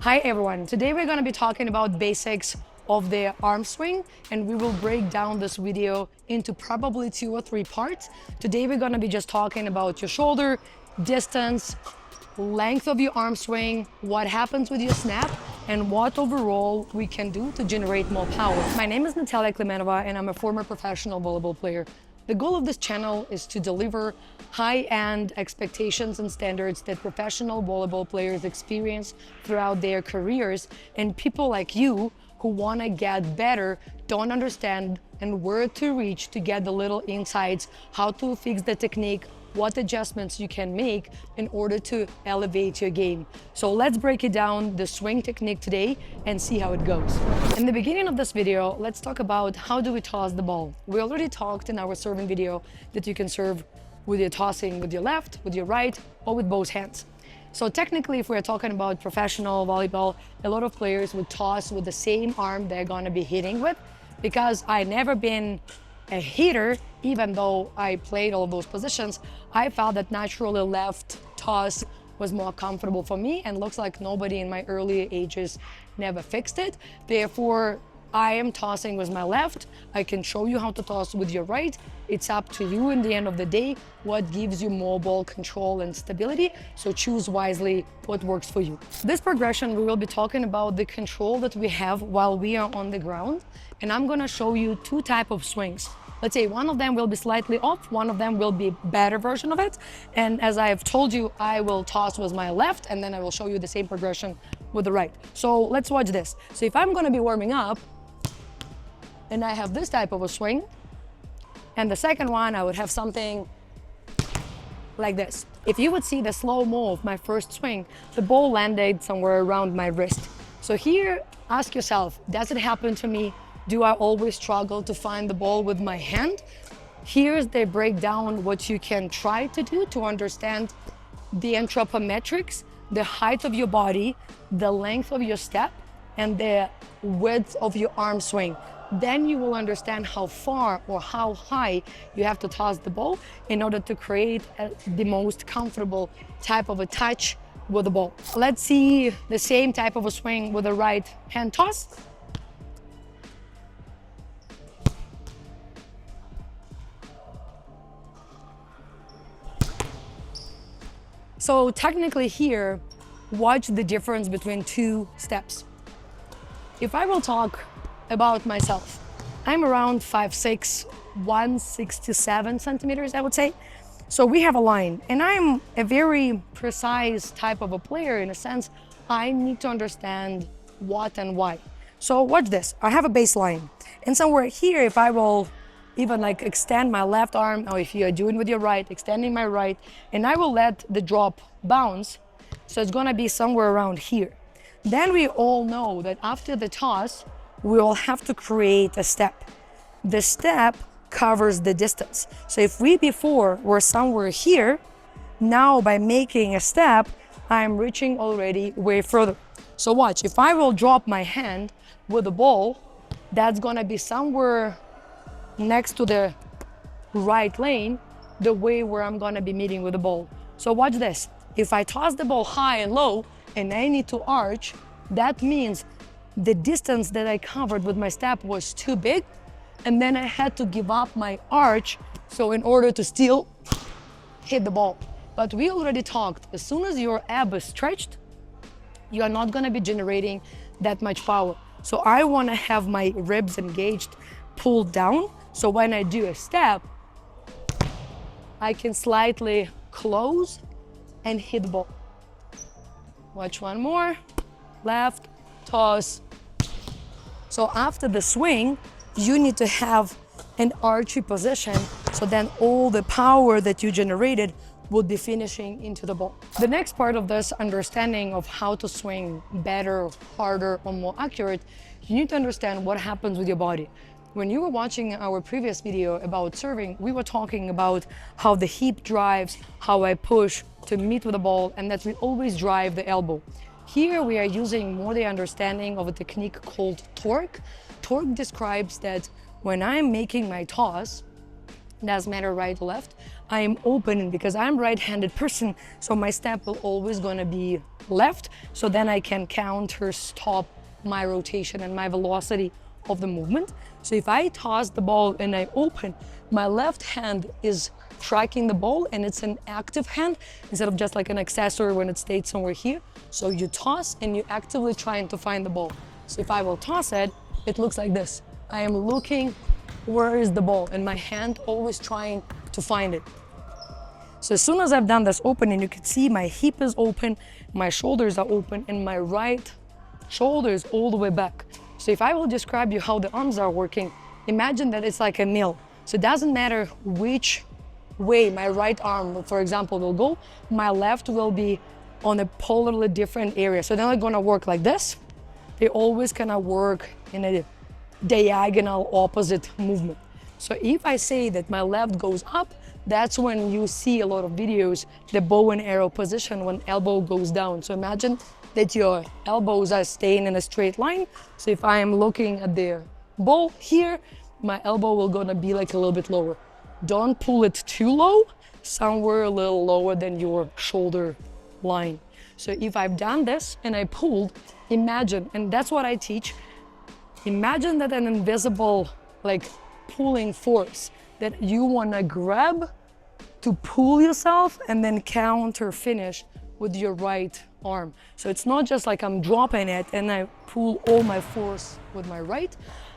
Hi everyone, today we're going to be talking about basics of the arm swing, and we will break down this video into probably 2 or 3 parts. Today we're going to be just talking about your shoulder, distance, length of your arm swing, what happens with your snap, and what overall we can do to generate more power. My name is Natalia Klemenova and I'm a former professional volleyball player. The goal of this channel is to deliver high-end expectations and standards that professional volleyball players experience throughout their careers, and people like you who want to get better don't understand and where to reach to get the little insights, how to fix the technique, what adjustments you can make in order to elevate your game. So let's break it down, the swing technique today, and see how it goes. In the beginning of this video, let's talk about how do we toss the ball. We already talked in our serving video that you can serve with your tossing with your left, with your right, or with both hands. So technically, if we're talking about professional volleyball, a lot of players would toss with the same arm they're gonna be hitting with. Because I never been a hitter, even though I played all of those positions, I felt that naturally left toss was more comfortable for me, and looks like nobody in my early ages never fixed it. Therefore, I am tossing with my left. I can show you how to toss with your right. It's up to you in the end of the day what gives you more ball control and stability, so choose wisely what works for you. This progression, we will be talking about the control that we have while we are on the ground, and I'm gonna show you 2 types of swings. Let's say one of them will be slightly off, one of them will be a better version of it. And as I have told you, I will toss with my left, and then I will show you the same progression with the right. So let's watch this. So if I'm gonna be warming up, and I have this type of a swing, and the second one, I would have something like this. If you would see the slow-mo of my first swing, the ball landed somewhere around my wrist. So here, ask yourself, does it happen to me? Do I always struggle to find the ball with my hand? Here's the breakdown, what you can try to do to understand the anthropometrics, the height of your body, the length of your step, and the width of your arm swing. Then you will understand how far or how high you have to toss the ball in order to create the most comfortable type of a touch with the ball. Let's see the same type of a swing with a right hand toss. So technically here, watch the difference between 2 steps. If I will talk about myself, I'm around 5'6", 167 centimeters, I would say. So we have a line, and I'm a very precise type of a player in a sense. I need to understand what and why. So watch this, I have a baseline, and somewhere here, if I will even like extend my left arm, or if you are doing with your right, extending my right, and I will let the drop bounce, so it's gonna be somewhere around here. Then we all know that after the toss, we will have to create a step. The step covers the distance. So if we before were somewhere here, now by making a step, I'm reaching already way further. So watch, if I will drop my hand with the ball, that's gonna be somewhere next to the right lane, the way where I'm gonna be meeting with the ball. So watch this. If I toss the ball high and low and I need to arch, that means the distance that I covered with my step was too big, and then I had to give up my arch, so in order to still hit the ball. But we already talked, as soon as your ab is stretched, you are not gonna be generating that much power. So I wanna have my ribs engaged, pulled down, so when I do a step, I can slightly close and hit the ball. Watch one more, left, toss. So after the swing, you need to have an archy position, so then all the power that you generated would be finishing into the ball. The next part of this understanding of how to swing better, harder, or more accurate, you need to understand what happens with your body. When you were watching our previous video about serving, we were talking about how the hip drives, how I push to meet with the ball, and that we always drive the elbow. Here we are using more the understanding of a technique called torque. Torque describes that when I'm making my toss, doesn't matter right or left, I am open because I'm right-handed person, so my step will always gonna be left, so then I can counter stop my rotation and my velocity of the movement. So if I toss the ball and I open, my left hand is tracking the ball and it's an active hand instead of just like an accessory when it stays somewhere here. So you toss and you're actively trying to find the ball. So if I will toss it, it looks like this. I am looking where is the ball and my hand always trying to find it. So as soon as I've done this opening, you can see my hip is open, my shoulders are open, and my right shoulder is all the way back. So if I will describe you how the arms are working, imagine that it's like a nail. So it doesn't matter which way my right arm, for example, will go, my left will be on a polarly different area. So they're not gonna work like this. They always gonna work in a diagonal opposite movement. So if I say that my left goes up, that's when you see a lot of videos, the bow and arrow position when elbow goes down. So imagine that your elbows are staying in a straight line. So if I am looking at the ball here, my elbow will gonna be like a little bit lower. Don't pull it too low, somewhere a little lower than your shoulder line. So if I've done this and I pulled, imagine, and that's what I teach, imagine that an invisible like pulling force that you wanna grab to pull yourself and then counter finish with your right arm. So it's not just like I'm dropping it and I pull all my force with my right.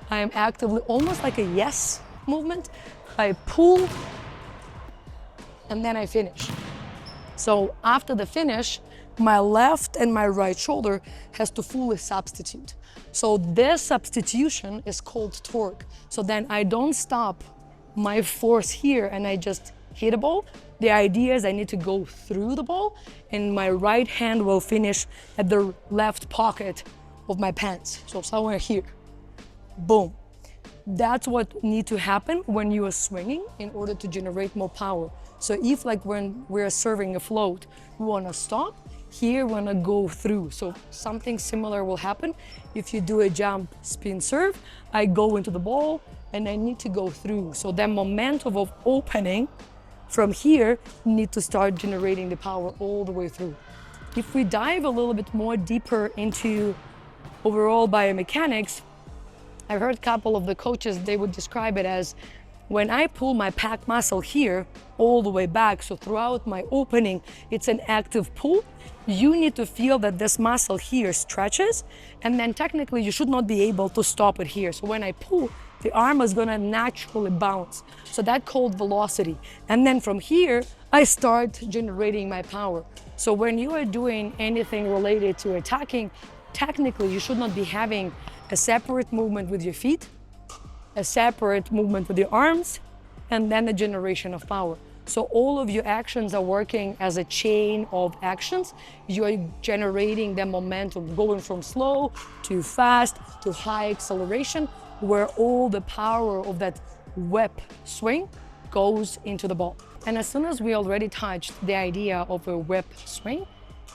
I am actively, almost like a yes movement. I pull and then I finish. So after the finish, my left and my right shoulder has to fully substitute. So this substitution is called torque. So then I don't stop my force here and I just hit a ball. The idea is I need to go through the ball and my right hand will finish at the left pocket of my pants. So somewhere here, boom. That's what needs to happen when you are swinging in order to generate more power. So if like when we're serving a float, we wanna stop, here we wanna go through. So something similar will happen. If you do a jump, spin, serve, I go into the ball and I need to go through. So the momentum of opening from here need to start generating the power all the way through. If we dive a little bit more deeper into overall biomechanics, I've heard a couple of the coaches, they would describe it as when I pull my pec muscle here all the way back, so throughout my opening, it's an active pull. You need to feel that this muscle here stretches, and then technically you should not be able to stop it here. So when I pull, the arm is gonna naturally bounce. So that's called velocity. And then from here, I start generating my power. So when you are doing anything related to attacking, technically you should not be having a separate movement with your feet, a separate movement with your arms, and then the generation of power. So all of your actions are working as a chain of actions. You're generating the momentum, going from slow to fast to high acceleration, where all the power of that whip swing goes into the ball. And as soon as we already touched the idea of a whip swing,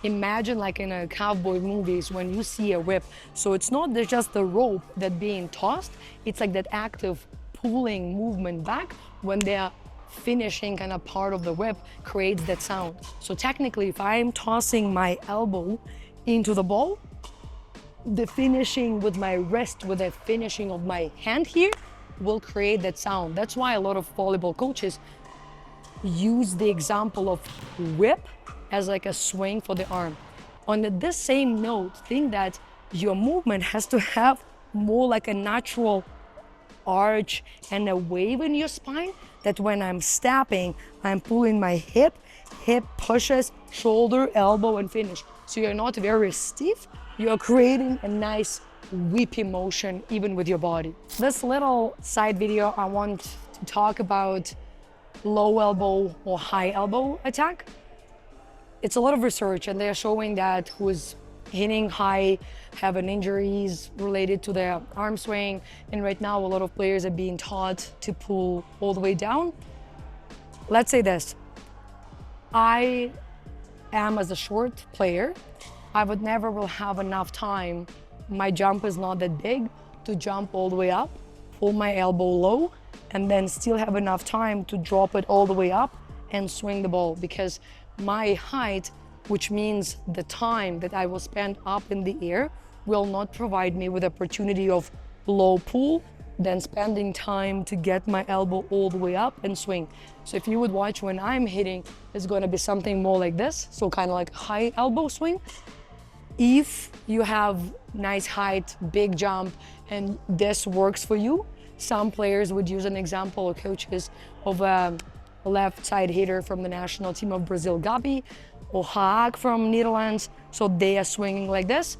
imagine like in a cowboy movies when you see a whip. So it's not just the rope that being tossed, it's like that active pulling movement back when they're finishing kind of part of the whip creates that sound. So technically, if I'm tossing my elbow into the ball, the finishing with my wrist, with the finishing of my hand here, will create that sound. That's why a lot of volleyball coaches use the example of whip as like a swing for the arm. On this same note, think that your movement has to have more like a natural arch and a wave in your spine, that when I'm stepping, I'm pulling my hip pushes, shoulder, elbow, and finish. So you're not very stiff, you're creating a nice whippy motion even with your body. This little side video, I want to talk about low elbow or high elbow attack. It's a lot of research and they're showing that who's hitting high having injuries related to their arm swing, and right now a lot of players are being taught to pull all the way down. Let's say this, I am as a short player, I would never will have enough time, my jump is not that big, to jump all the way up, pull my elbow low, and then still have enough time to drop it all the way up and swing the ball, because my height which means the time that I will spend up in the air will not provide me with opportunity of low pull, then spending time to get my elbow all the way up and swing. So if you would watch when I'm hitting, it's going to be something more like this, so kind of like high elbow swing. If you have nice height, big jump, and this works for you, some players would use an example, or coaches, of a left side hitter from the national team of Brazil, Gabi, or Haag from Netherlands. So they are swinging like this.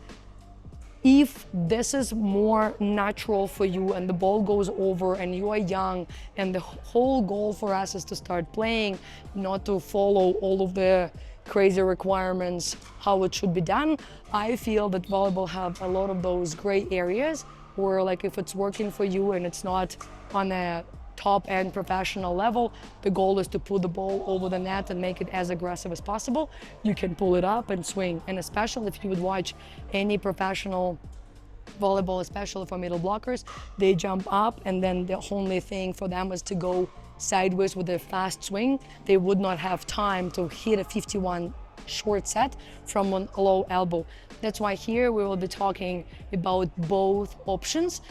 If this is more natural for you and the ball goes over and you are young and the whole goal for us is to start playing, not to follow all of the crazy requirements, how it should be done, I feel that volleyball have a lot of those gray areas where, like, if it's working for you and it's not on a top-end professional level, the goal is to put the ball over the net and make it as aggressive as possible. You can pull it up and swing. And especially if you would watch any professional volleyball, especially for middle blockers, they jump up and then the only thing for them is to go sideways with a fast swing. They would not have time to hit a 51 short set from a low elbow. That's why here we will be talking about both options.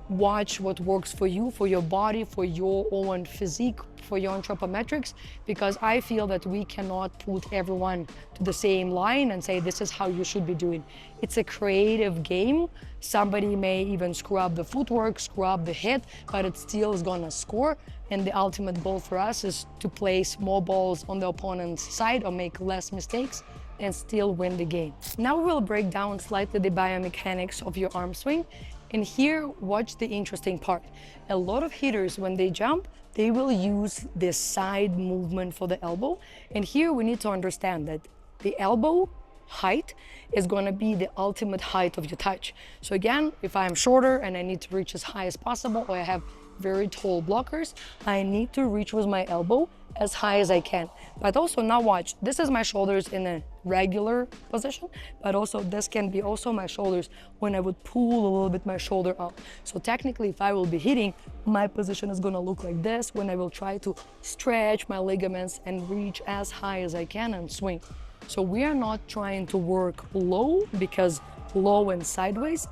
Watch what works for you, for your body, for your own physique, for your anthropometrics, because I feel that we cannot put everyone to the same line and say this is how you should be doing. It's a creative game. Somebody may even screw up the footwork, screw up the hit, but it still is gonna score. And the ultimate goal for us is to place more balls on the opponent's side or make less mistakes and still win the game. Now we'll break down slightly the biomechanics of your arm swing. And here, watch the interesting part. A lot of hitters, when they jump, they will use this side movement for the elbow. And here we need to understand that the elbow height is going to be the ultimate height of your touch. So again, if I'm shorter and I need to reach as high as possible, or I have very tall blockers, I need to reach with my elbow as high as I can. But also now watch, this is my shoulders in a regular position, but also this can be also my shoulders when I would pull a little bit my shoulder up. So technically, if I will be hitting, my position is gonna look like this when I will try to stretch my ligaments and reach as high as I can and swing. So we are not trying to work low, because low and sideways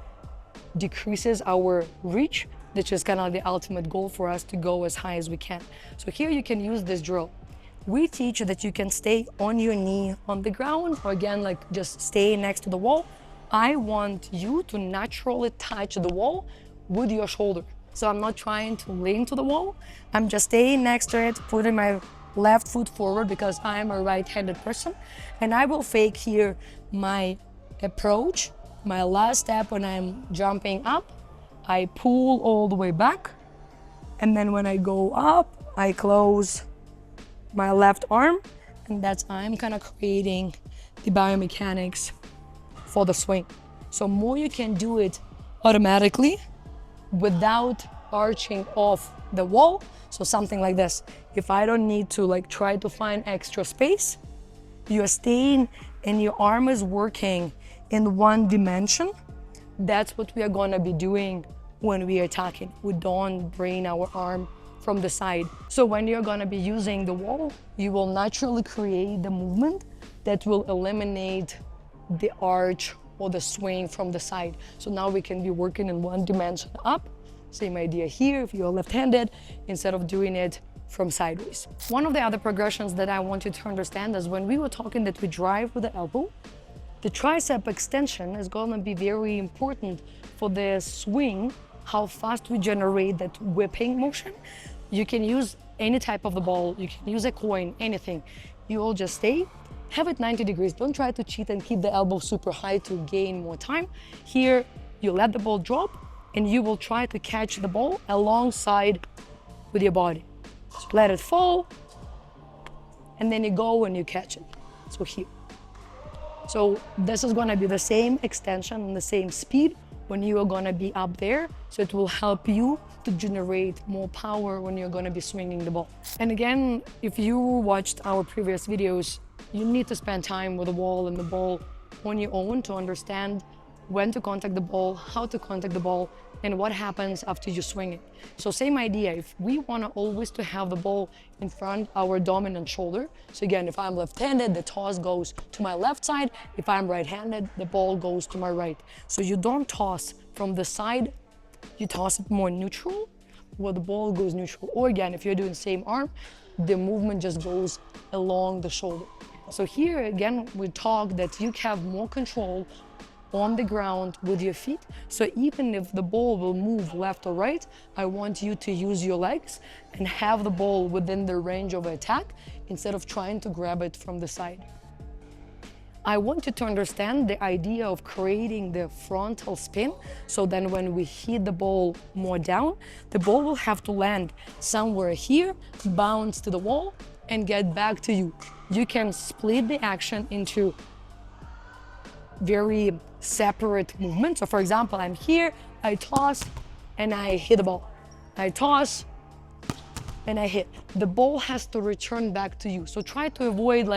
decreases our reach, which is kind of the ultimate goal for us to go as high as we can. So here you can use this drill. We teach that you can stay on your knee on the ground, or again, like just stay next to the wall. I want you to naturally touch the wall with your shoulder. So I'm not trying to lean to the wall. I'm just staying next to it, putting my left foot forward because I'm a right-handed person. And I will fake here my approach, my last step when I'm jumping up. I pull all the way back, and then when I go up, I close my left arm, and that's I'm kind of creating the biomechanics for the swing. So more you can do it automatically without arching off the wall. So something like this. If I don't need to like try to find extra space, you're staying and your arm is working in one dimension. That's what we are gonna be doing when we are attacking. We don't bring our arm from the side. So when you're gonna be using the wall, you will naturally create the movement that will eliminate the arch or the swing from the side. So now we can be working in one dimension up. Same idea here if you're left-handed, instead of doing it from sideways. One of the other progressions that I want you to understand is when we were talking that we drive with the elbow, the tricep extension is going to be very important for the swing, how fast we generate that whipping motion. You can use any type of the ball, you can use a coin, anything. You will just stay, have it 90 degrees. Don't try to cheat and keep the elbow super high to gain more time. Here, you let the ball drop and you will try to catch the ball alongside with your body. So let it fall, and then you go and you catch it. So here. So this is gonna be the same extension and the same speed when you are gonna be up there. So it will help you to generate more power when you're gonna be swinging the ball. And again, if you watched our previous videos, you need to spend time with the wall and the ball on your own to understand when to contact the ball, how to contact the ball, and what happens after you swing it. So same idea, if we want to always to have the ball in front our dominant shoulder. So again, if I'm left-handed, the toss goes to my left side. If I'm right-handed, the ball goes to my right. So you don't toss from the side, you toss it more neutral, where the ball goes neutral. Or again, if you're doing same arm, the movement just goes along the shoulder. So here again, we talk that you have more control on the ground with your feet. So even if the ball will move left or right, I want you to use your legs and have the ball within the range of attack instead of trying to grab it from the side. I want you to understand the idea of creating the frontal spin, so then when we hit the ball more down, the ball will have to land somewhere here, bounce to the wall, and get back to you. You can split the action into very separate movements. So for example, I'm here, I toss, and I hit the ball. I toss, and I hit. The ball has to return back to you. So try to avoid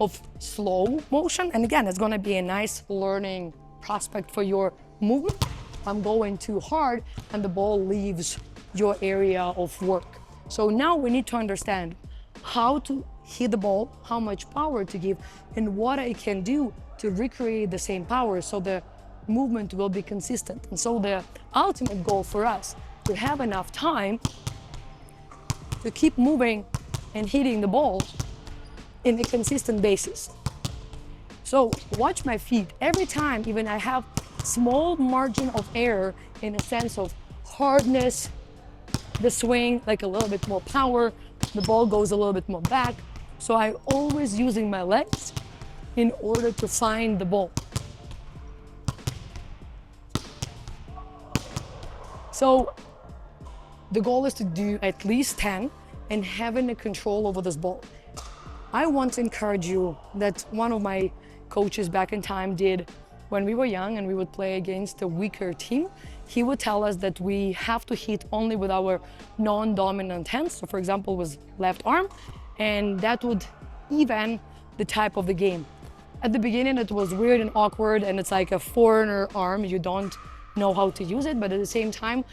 of slow motion. And again, it's gonna be a nice learning prospect for your movement. I'm going too hard and the ball leaves your area of work. So now we need to understand how to hit the ball, how much power to give, and what I can do to recreate the same power so the movement will be consistent. And so the ultimate goal for us, to have enough time to keep moving and hitting the ball in a consistent basis. So watch my feet. Every time, even I have small margin of error in a sense of hardness, the swing, like a little bit more power, the ball goes a little bit more back. So I always using my legs in order to find the ball. So the goal is to do at least 10 and having a control over this ball. I want to encourage you that one of my coaches back in time did when we were young and we would play against a weaker team. He would tell us that we have to hit only with our non-dominant hands. So for example, with left arm, and that would even the type of the game. At the beginning, it was weird and awkward, and it's like a foreigner arm. You don't know how to use it, but at the same time,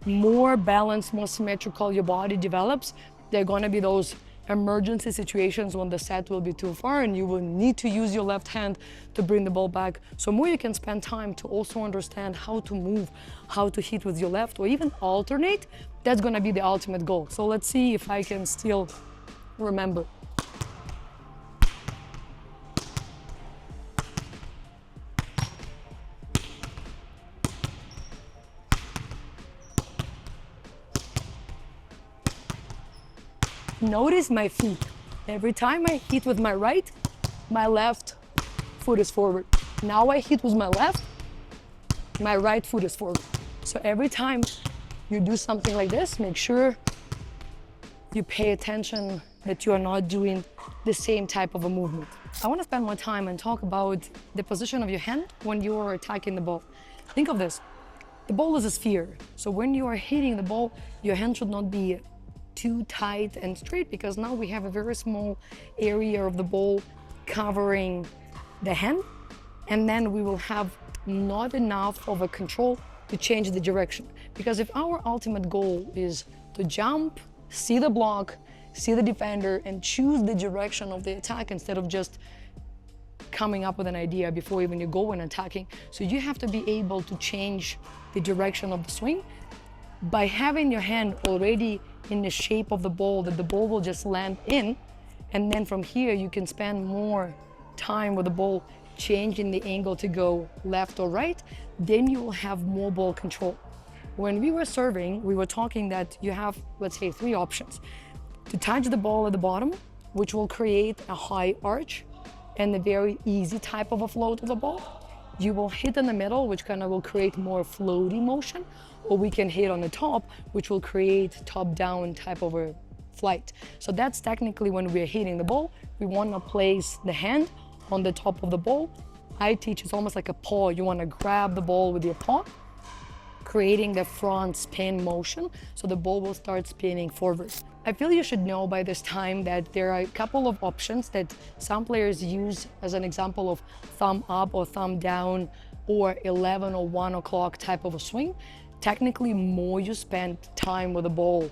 more balanced, more symmetrical your body develops. There are going to be those emergency situations when the set will be too far and you will need to use your left hand to bring the ball back. So more you can spend time to also understand how to move, how to hit with your left, or even alternate. That's going to be the ultimate goal. So let's see if I can still remember. Notice my feet. Every time I hit with my right, my left foot is forward. Now I hit with my left, my right foot is forward. So every time you do something like this, make sure you pay attention that you are not doing the same type of a movement. I want to spend more time and talk about the position of your hand when you are attacking the ball. Think of this. The ball is a sphere. So when you are hitting the ball, your hand should not be too tight and straight, because now we have a very small area of the ball covering the hand, and then we will have not enough of a control to change the direction. Because if our ultimate goal is to jump, see the block, see the defender, and choose the direction of the attack instead of just coming up with an idea before even you go and attacking, so you have to be able to change the direction of the swing by having your hand already in the shape of the ball, that the ball will just land in, and then from here you can spend more time with the ball changing the angle to go left or right, then you will have more ball control. When we were serving, we were talking that you have, let's say, 3 options. To touch the ball at the bottom, which will create a high arch and a very easy type of a float of the ball. You will hit in the middle, which kind of will create more floaty motion, or we can hit on the top, which will create top-down type of a flight. So that's technically when we're hitting the ball. We want to place the hand on the top of the ball. I teach it's almost like a paw. You want to grab the ball with your paw, creating the front spin motion, so the ball will start spinning forward. I feel you should know by this time that there are a couple of options that some players use as an example of thumb up or thumb down or 11 or 1 o'clock type of a swing, technically more you spend time with the ball,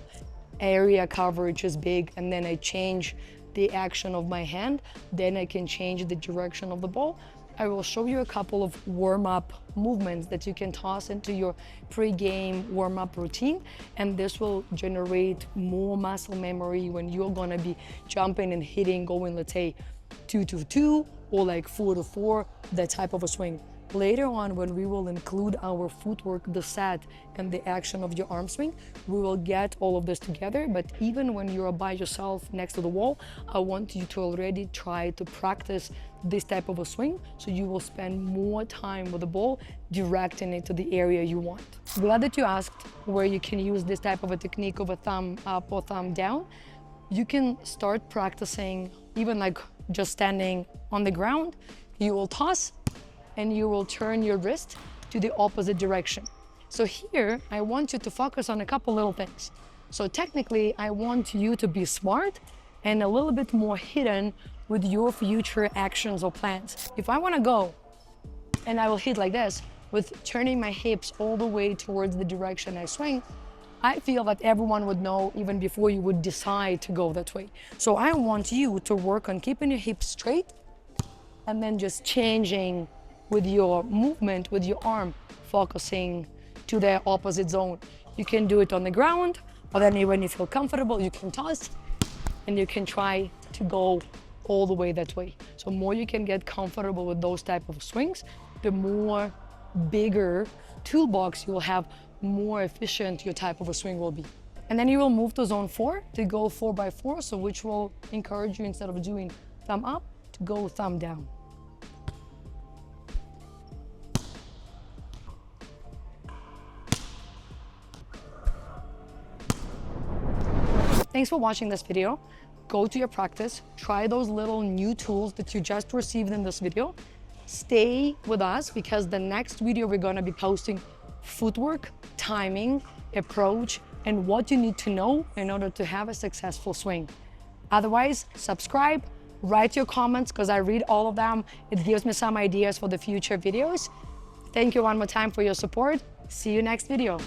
area coverage is big, and then I change the action of my hand, then I can change the direction of the ball. I will show you a couple of warm-up movements that you can toss into your pre-game warm-up routine, and this will generate more muscle memory when you're gonna be jumping and hitting, going, let's say, 2-2 or like 4-4, that type of a swing. Later on, when we will include our footwork, the set, and the action of your arm swing, we will get all of this together. But even when you're by yourself next to the wall, I want you to already try to practice this type of a swing, so you will spend more time with the ball, directing it to the area you want. Glad that you asked where you can use this type of a technique of a thumb up or thumb down. You can start practicing even like just standing on the ground. You will toss, and you will turn your wrist to the opposite direction. So here, I want you to focus on a couple little things. So technically, I want you to be smart and a little bit more hidden with your future actions or plans. If I wanna go, and I will hit like this, with turning my hips all the way towards the direction I swing, I feel that everyone would know even before you would decide to go that way. So I want you to work on keeping your hips straight and then just changing with your movement, with your arm, focusing to the opposite zone. You can do it on the ground, or then when you feel comfortable, you can toss, and you can try to go all the way that way. So more you can get comfortable with those type of swings, the more bigger toolbox you will have, more efficient your type of a swing will be. And then you will move to zone 4 to go 4x4, so which will encourage you, instead of doing thumb up, to go thumb down. Thanks for watching this video. Go to your practice, try those little new tools that you just received in this video. Stay with us, because the next video we're gonna be posting footwork, timing, approach, and what you need to know in order to have a successful swing. Otherwise, subscribe, write your comments, because I read all of them. It gives me some ideas for the future videos. Thank you one more time for your support. See you next video.